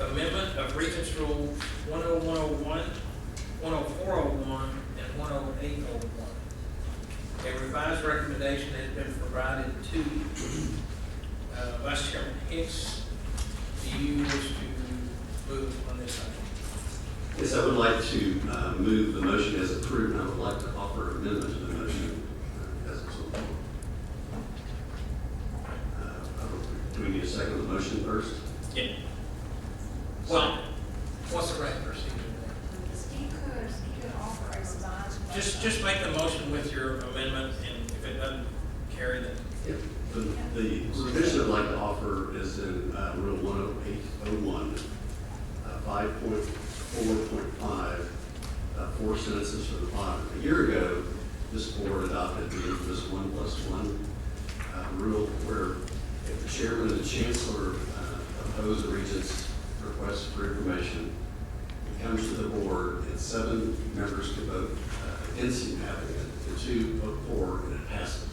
amendment of Regents Rule 10101, 10401, and 10801. A revised recommendation has been provided to you. Vice Chairman Hicks, do you wish to move on this item? Yes, I would like to move the motion as approved, and I would like to offer an amendment to the motion as it's on the floor. Do we need a second on the motion first? Yeah. Well, what's the right procedure He could offer a revised. there? Just make the motion with your amendment, and if it doesn't carry, then The revision I'd like to offer is in Rule 10801, 5.4.5, 4 sentences from the bottom. A year ago, this board adopted the infamous 1+1 rule, where if the chairman and the chancellor oppose the regent's request for information, it comes to the board, and 7 members can vote against him having it, and 2 vote for, and it passes.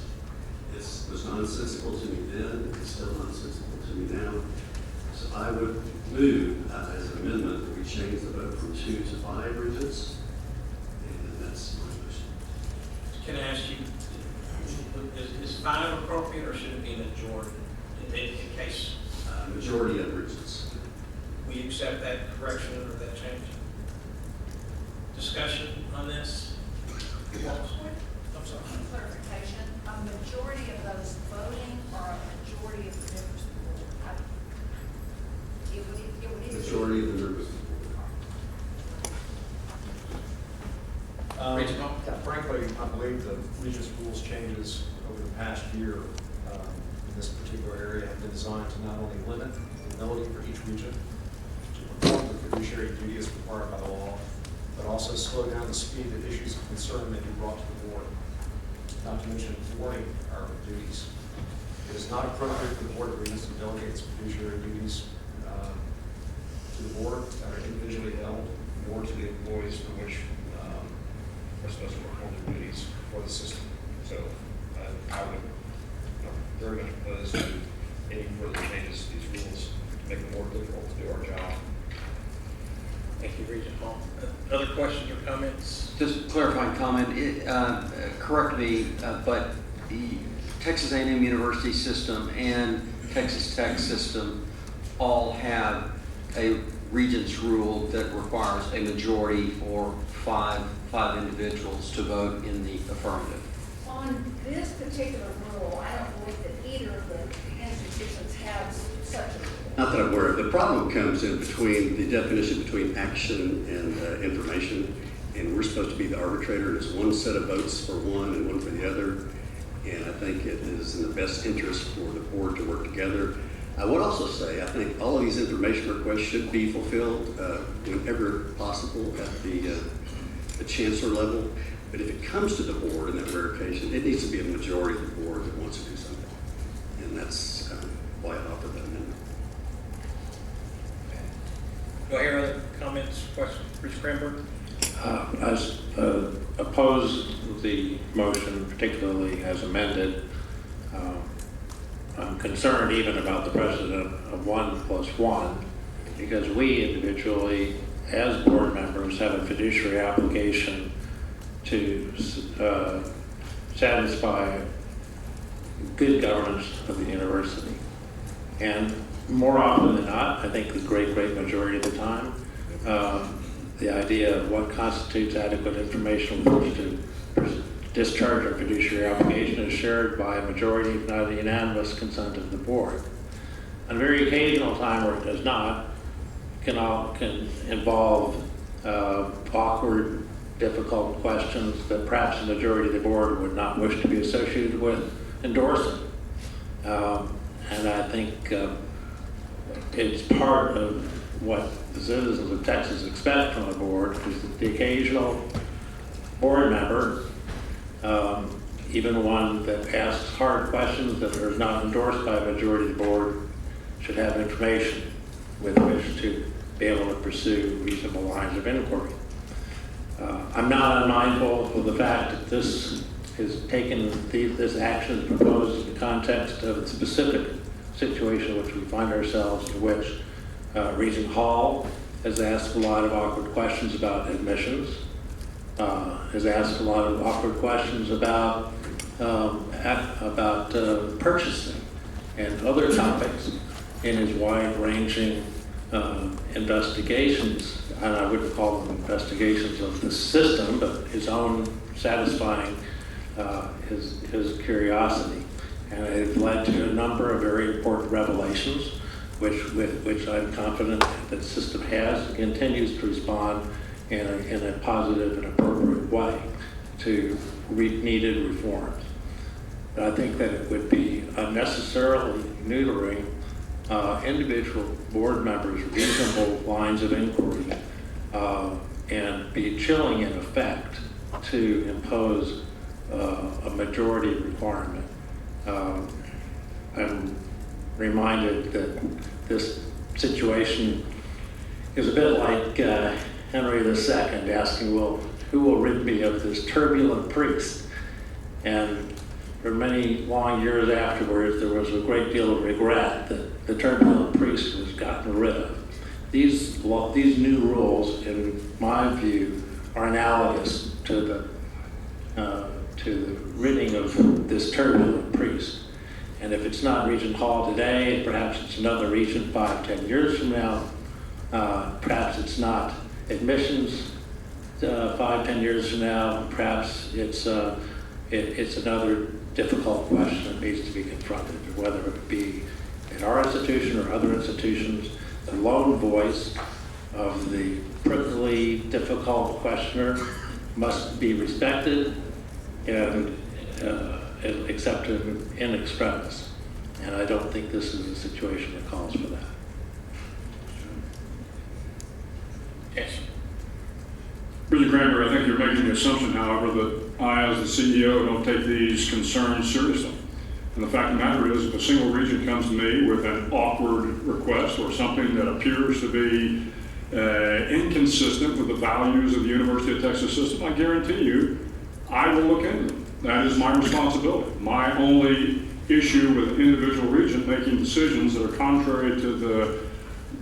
It was nonsensical to me then, it's still nonsensical to me now. So I would move as an amendment that we change the vote from 2 to 5 regents, and that's my motion. can I ask you, is 5 appropriate, or should it be a majority? In case Majority of regents. we accept that correction or that change? Discussion on this? I'm sorry. Clarification, a majority of those voting or a majority of the members of the board? It would either be. Majority of the members. Regent Hall? Frankly, I believe the Regents rules changes over the past year in this particular area have been designed to not only limit the ability for each regent to perform the fiduciary duties required by the law, but also slow down the speed that issues of concern may be brought to the board, not to mention thwarting our duties. It is not appropriate for the Board of Regents to delegate its fiduciary duties to the board that are individually held, nor to the employees for which are supposed to perform their duties for the system. So I would very much oppose to any further changes to these rules to make it more difficult to do our job. Thank you, Regent Hall. Other questions or comments? Just a clarifying comment, correct me, but the Texas A&M University system and Texas Tech system all have a regents rule that requires a majority or five individuals to vote in the affirmative. On this particular rule, I don't believe that either of the institutions have such a rule. Not that I'm aware of. The problem comes in between the definition between action and information, and we're supposed to be the arbitrator. There's one set of votes for one and one for the other, and I think it is in the best interest for the board to work together. I would also say I think all of these information requests should be fulfilled whenever possible at the chancellor level, but if it comes to the board in that rare occasion, it needs to be a majority of the board that wants to do something, and that's why I offered that amendment. Do I hear other comments, questions? Bruce Cranberg? I oppose the motion, particularly as amended. I'm concerned even about the precedent of 1+1, because we individually, as board members, have a fiduciary obligation to satisfy good governance of the university. And more often than not, I think the great majority of the time, the idea of what constitutes adequate information for us to discharge our fiduciary obligation is shared by a majority, if not a unanimous consent of the board. On a very occasional time where it does not, can involve awkward, difficult questions that perhaps the majority of the board would not wish to be associated with endorsing. And I think it's part of what the citizens of Texas expect from a board, is that the occasional board member, even one that asks hard questions that are not endorsed by a majority of the board, should have information with which to be able to pursue reasonable lines of inquiry. I'm not unmindful of the fact that this action is proposed in the context of the specific situation in which we find ourselves, in which Regent Hall has asked a lot of awkward questions about admissions, has asked a lot of awkward questions about purchasing and other topics in his wide-ranging investigations, and I wouldn't call them investigations of the system, but his own satisfying his curiosity. And it led to a number of very important revelations, which I'm confident that the system has and continues to respond in a positive and appropriate way to needed reforms. But I think that it would be unnecessarily neutering individual board members' reasonable lines of inquiry and be chilling in effect to impose a majority requirement. I'm reminded that this situation is a bit like Henry II asking, well, who will rid me of this turbulent priest? And for many long years afterwards, there was a great deal of regret that the turbulent priest was gotten rid of. These new rules, in my view, are analogous to the ridding of this turbulent priest. And if it's not Regent Hall today, perhaps it's another regent 5-10 years from now. Perhaps it's not admissions 5-10 years from now. Perhaps it's another difficult question that needs to be confronted, whether it be in our institution or other institutions. The lone voice of the prickly, difficult questioner must be respected and accepted in extremis. And I don't think this is a situation that calls for that. Yes. Regent Cranberry, I think you're making the assumption, however, that I, as the CEO, don't take these concerns seriously. And the fact of the matter is, if a single regent comes to me with an awkward request or something that appears to be inconsistent with the values of the University of Texas system, I guarantee you, I will look into them. That is my responsibility. My only issue with an individual regent making decisions that are contrary to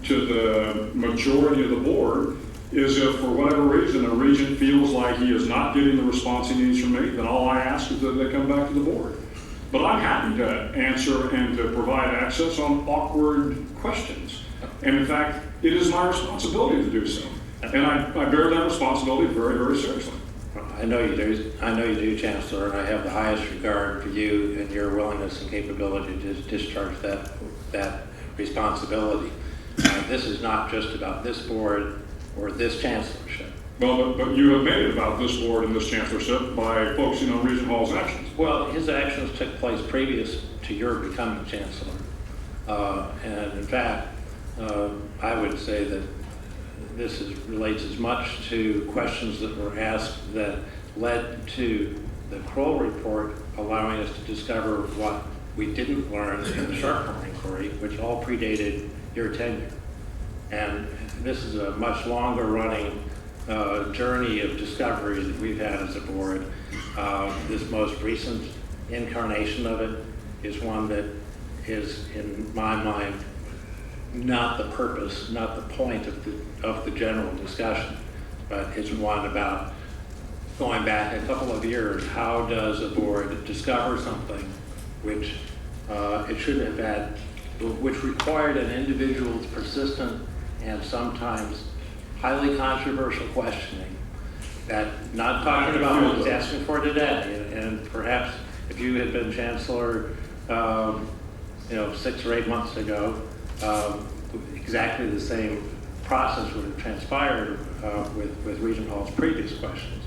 the majority of the board is if, for whatever reason, a regent feels like he is not getting the response he needs from me, then all I ask is that they come back to the board. But I'm happy to answer and to provide access on awkward questions. And in fact, it is my responsibility to do so. And I bear that responsibility very, very seriously. I know you do, Chancellor, and I have the highest regard for you and your willingness and capability to discharge that responsibility. This is not just about this board or this chancellorship. Well, but you have made it about this board and this chancellorship by focusing on Regent Hall's actions. Well, his actions took place previous to your becoming chancellor. And in fact, I would say that this relates as much to questions that were asked that led to the Kroll report, allowing us to discover what we didn't learn in the Sharp inquiry, which all predated your tenure. And this is a much longer running journey of discovery that we've had as a board. This most recent incarnation of it is one that is, in my mind, not the purpose, not the point of the general discussion, but it's one about going back a couple of years. How does a board discover something which it should have had, which required an individual's persistent and sometimes highly controversial questioning, that not talking about what he's asking for today, and perhaps if you had been chancellor 6 or 8 months ago, exactly the same process would have transpired with Regent Hall's previous questions.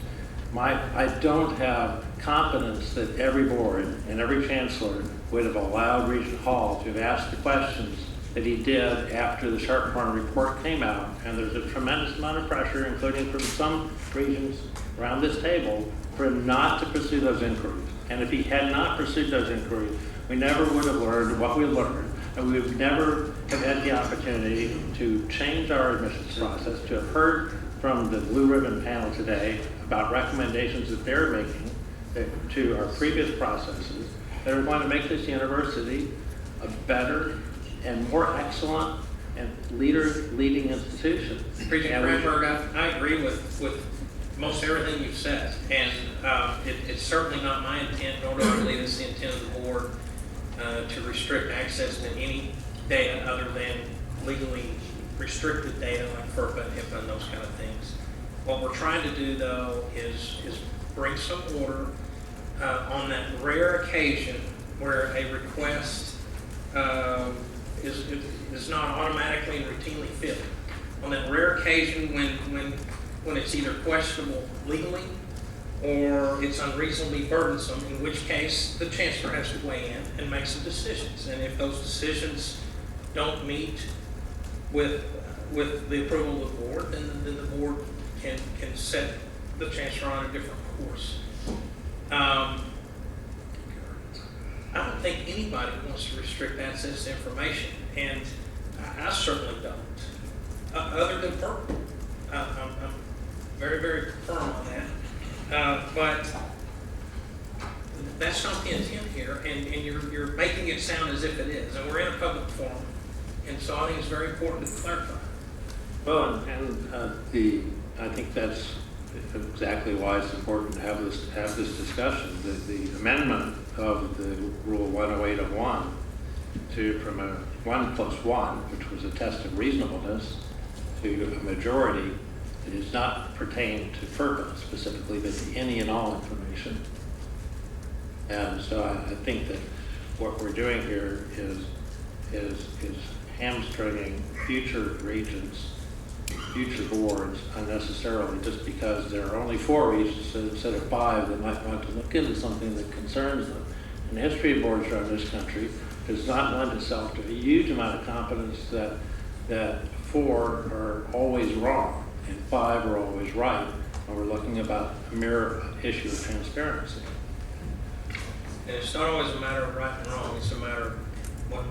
I don't have confidence that every board and every chancellor would have allowed Regent Hall to have asked the questions that he did after the Sharp report came out. And there's a tremendous amount of pressure, including from some regions around this table, for him not to pursue those inquiries. And if he had not pursued those inquiries, we never would have learned what we learned, and we would never have had the opportunity to change our admissions process, to have heard from the Blue Ribbon panel today about recommendations that they're making to our previous processes that are going to make this university a better and more excellent and leading institutions. Regent And we- Cranberg, I agree with most everything you've said, and it's certainly not my intent, nor do I believe it's the intent of the board to restrict access to any data other than legally restricted data like FERPA and HIPAA and those kind of things. What we're trying to do, though, is bring some order on that rare occasion where a request is not automatically and routinely filled. On that rare occasion when it's either questionable legally or it's unreasonably burdensome, in which case the chancellor has to weigh in and make some decisions. And if those decisions don't meet with the approval of the board, then the board can set the chancellor on a different course. I don't think anybody wants to restrict access to information, and I certainly don't, other than FERPA. I'm very, very firm on that. But that's not the intent here, and you're making it sound as if it is, and we're in a public forum, and so I think it's very important to clarify. Well, I think that's exactly why it's important to have this discussion. The amendment of the Rule 10801 from a 1+1, which was a test of reasonableness, to a majority, it does not pertain to FERPA specifically, but to any and all information. And so I think that what we're doing here is hamstringing future regions, future boards unnecessarily, just because there are only 4 regions instead of 5 that might want to look into something that concerns them. And the history of boards around this country does not lend itself to a huge amount of confidence that 4 are always wrong and 5 are always right when we're looking about a mere issue of transparency. And it's not always a matter of right and wrong, it's a matter of what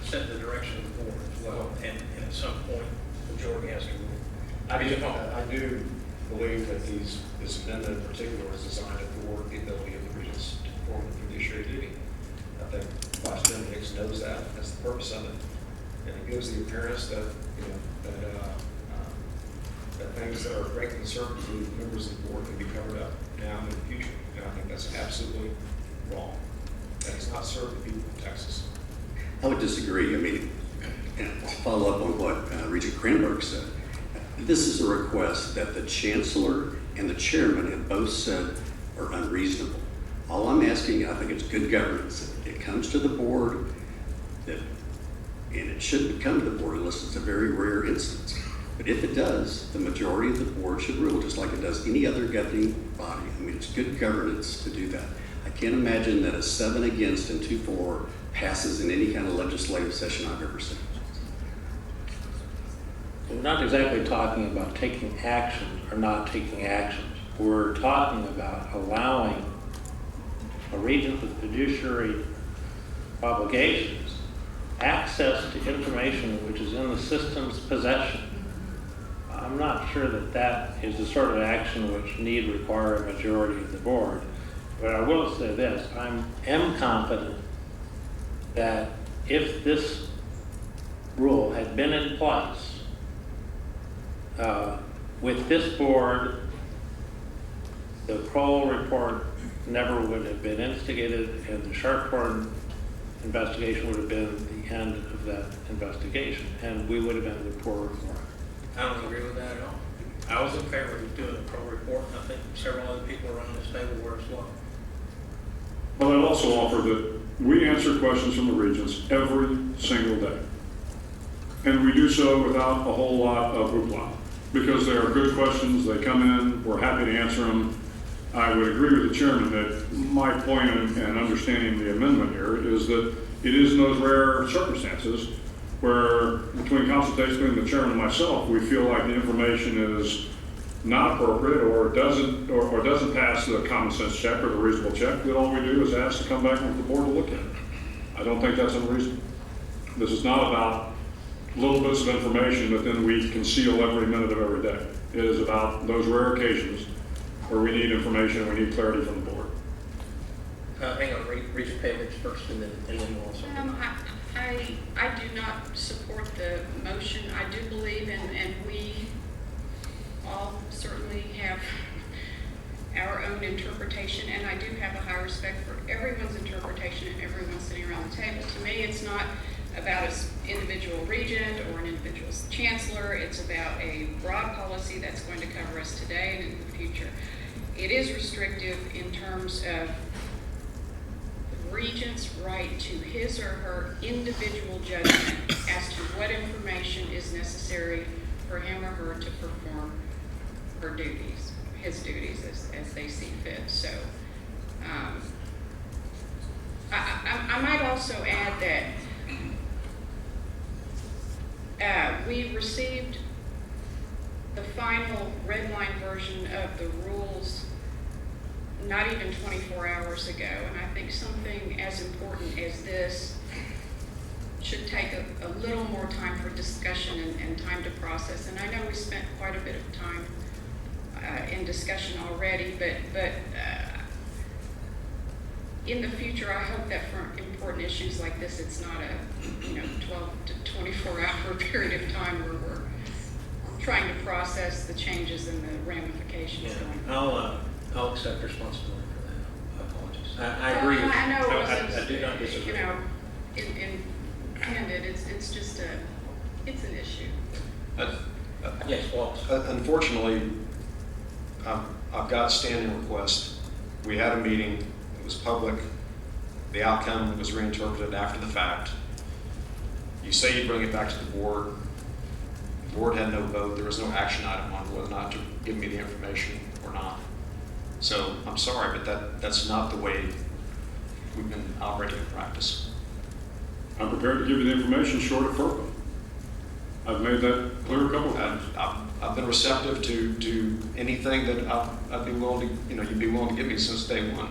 set the direction of the board as well, and at some point, the majority has to rule. I do believe that this amendment in particular is designed to thwart the ability of the regents to perform the fiduciary duty. I think Vice Chairman Hicks knows that. That's the purpose of it. And it gives the appearance that, that things that are of great concern to members of the board can be covered up now and in the future. And I think that's absolutely wrong. That does not serve the people of Texas. I would disagree. I mean, and to follow up on what Regent Cranberg said, this is a request that the chancellor and the chairman have both said are unreasonable. All I'm asking, and I think it's good governance, it comes to the board, and it shouldn't come to the board unless it's a very rare instance. But if it does, the majority of the board should rule, just like it does any other governing body. I mean, it's good governance to do that. I can't imagine that a 7 against and 2 for passes in any kind of legislative session I've ever seen. We're not exactly talking about taking action or not taking actions. We're talking about allowing a regent with fiduciary obligations access to information which is in the system's possession. I'm not sure that is the sort of action which need require a majority of the board. But I will say this, I am confident that if this rule had been in place, with this board, the Kroll report never would have been instigated, and the Sharpthorne investigation would have been the end of that investigation, and we would have ended the poor report. I don't agree with that at all. I was in favor of doing a pro report, and I think several other people around this table were as well. But I'd also offer that we answer questions from the regents every single day. And we do so without a whole lot of hoopla, because they are good questions, they come in, we're happy to answer them. I would agree with the chairman that my point in understanding the amendment here is that it is in those rare circumstances where, between consultation between the chairman and myself, we feel like the information is not appropriate or doesn't pass the common sense check or the reasonable check, that all we do is ask to come back with the board to look at it. I don't think that's unreasonable. This is not about little bits of information that then we conceal every minute of every day. It is about those rare occasions where we need information and we need clarity from the board. Hang on, Regent Pavich first, and then we'll also. I do not support the motion. I do believe and we all certainly have our own interpretation, and I do have a high respect for everyone's interpretation and everyone sitting around the table. To me, it's not about an individual regent or an individual chancellor. It's about a broad policy that's going to cover us today and in the future. It is restrictive in terms of the regent's right to his or her individual judgment as to what information is necessary for him or her to perform her duties, his duties as they see fit. So I might also add that we received the final red line version of the rules not even 24 hours ago, and I think something as important as this should take a little more time for discussion and time to process. And I know we spent quite a bit of time in discussion already, but in the future, I hope that for important issues like this, it's not a 12 to 24 hour period of time where we're trying to process the changes and the ramifications going on. I'll accept responsibility for that. I apologize. I agree. I know it wasn't, I do not disagree. intended. It's just it's an issue. Yes, Walt. Unfortunately, I've got a standing request. We had a meeting, it was public, the outcome was reinterpreted after the fact. You say you bring it back to the board had no vote, there was no action item on whether or not to give me the information or not. So I'm sorry, but that's not the way we've been operating in practice. I'm prepared to give you the information short of FERPA. I've made that clear a couple of times. I've been receptive to anything that I'd be willing to, you'd be willing to give me since day one.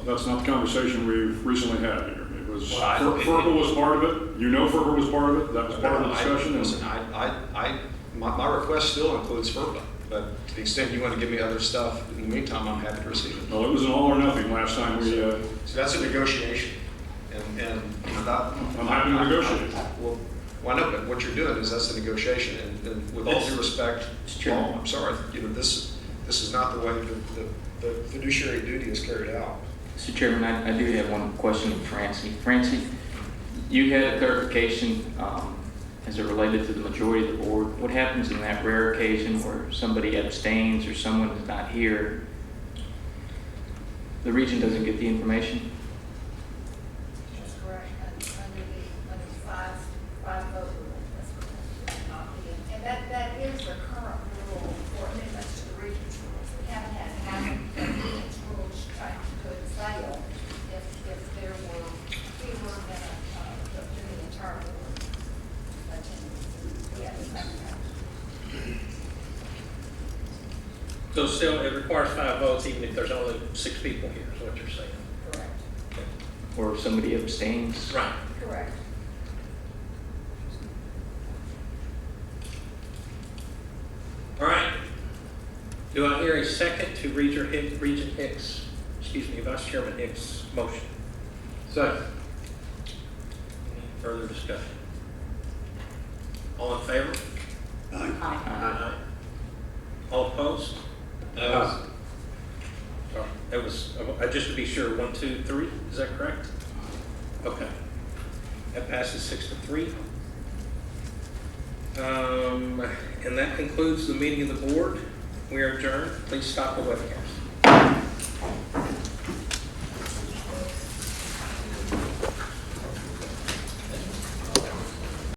That's not the conversation we've recently had here. It was, Well, FERPA was part of it. FERPA was part of it. That was part of the discussion. Listen, my request still includes FERPA, but to the extent you want to give me other stuff, in the meantime, I'm happy to receive it. Well, it was an all or nothing last time we, So that's a negotiation, and that. I'm happy to negotiate. Well, I know, but what you're doing is that's a negotiation, and with all due respect, Paul, I'm sorry, this is not the way the fiduciary duty is carried out. Mr. Chairman, I do have one question for Francie. Francie, you had a clarification as it related to the majority of the board. What happens in that rare occasion where somebody abstains or someone is not here? The region doesn't get the information? That's correct. Under the five vote rule, that's correct. Not the- And that is the current rule for amendments to the region's rules. We haven't had to have the region's rules could fail if there were fewer than the entire board attending. Yes, that's correct. So still, it requires 5 votes even if there's only 6 people here, is what you're saying. Correct. Or if somebody abstains? Right. Correct. All right. Do I hear a second to Vice Chairman Hicks' motion? Second. Any further discussion? All in favor? Aye. All opposed? Sorry, it was, just to be sure, 1, 2, 3, is that correct? Okay. That passes 6-3. And that concludes the meeting of the board. We are adjourned. Please stop the webcast.